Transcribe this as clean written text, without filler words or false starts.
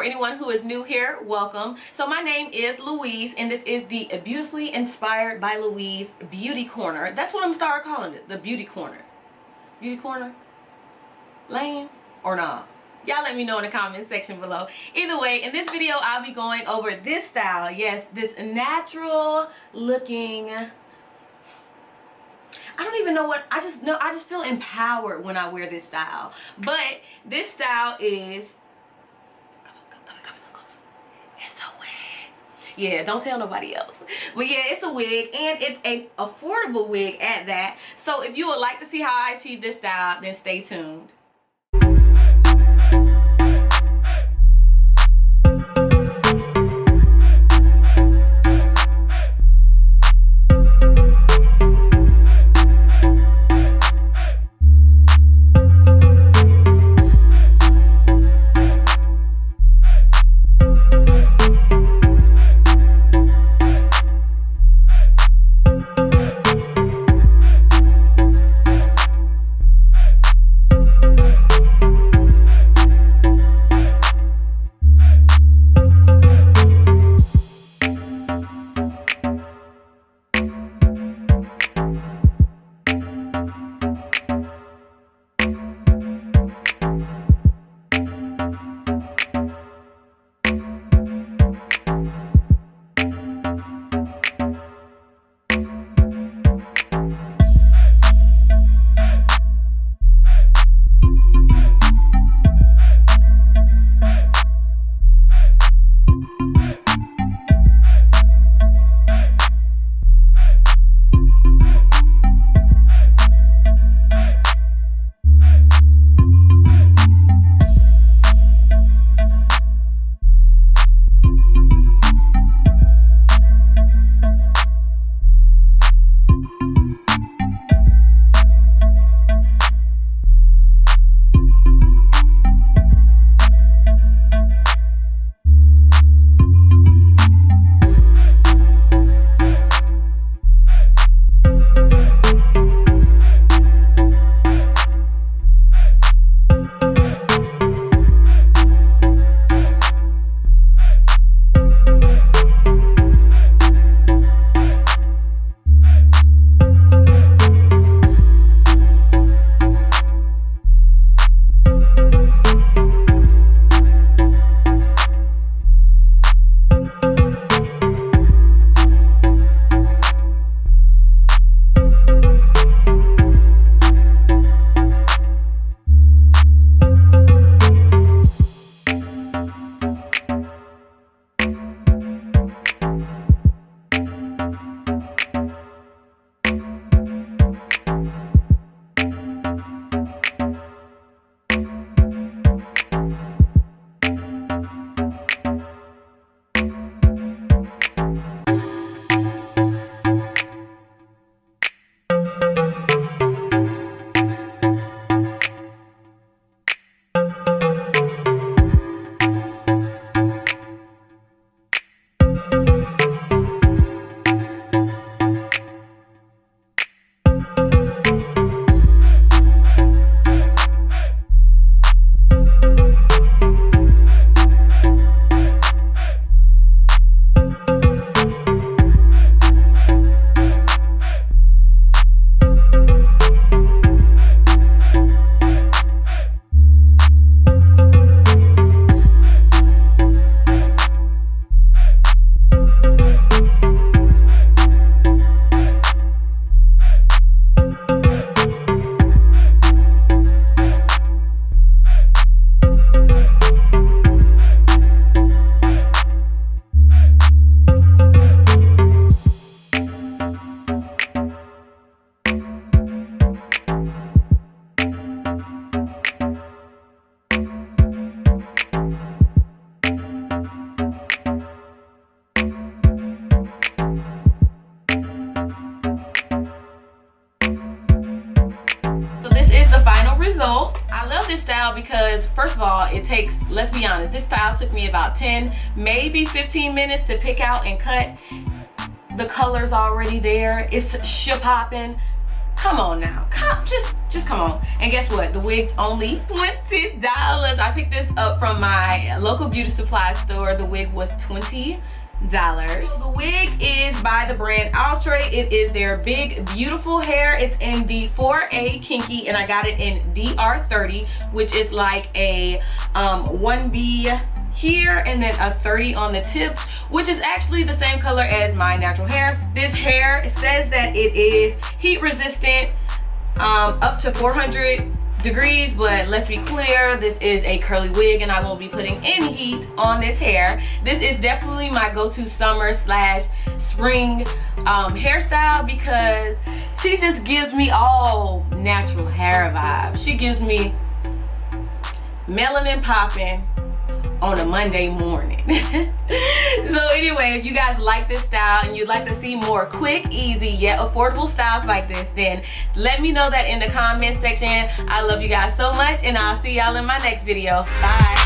anyone who is new here, welcome. So my name is Louise, and this is the Beautifully Inspired by Louise Beauty Corner. That's what I'm starting calling it, the Beauty Corner. Beauty Corner? Lame or not? Y'all let me know in the comment section below. Either way, in this video, I'll be going over this style. Yes, this natural looking, I don't even know what, I just feel empowered when I wear this style. But this style is, it's a wig. Yeah, don't tell nobody else. But yeah, it's a wig, and it's a affordable wig at that. So if you would like to see how I achieve this style, then stay tuned. Result. I love this style because, first of all, it takes, let's be honest, this style took me about 10, maybe 15 minutes to pick out and cut. The color's already there. It's popping. Come on now, just come on. And guess what? The wig's only $20. I picked this up from my local beauty supply store. The wig was $20. So the wig is by the brand Outre. It is their big, beautiful hair. It's in the 4A kinky, and I got it in DR30, which is like a 1B here and then a 30 on the tips, which is actually the same color as my natural hair. This hair, it says that it is heat resistant up to 400 degrees, but let's be clear, this is a curly wig and I won't be putting any heat on this hair. This is definitely my go-to summer / spring hairstyle because she just gives me all natural hair vibes. She gives me melanin popping on a Monday morning. So anyway, if you guys like this style and you'd like to see more quick, easy, yet affordable styles like this, then let me know that in the comment section. I love you guys so much, and I'll see y'all in my next video. Bye.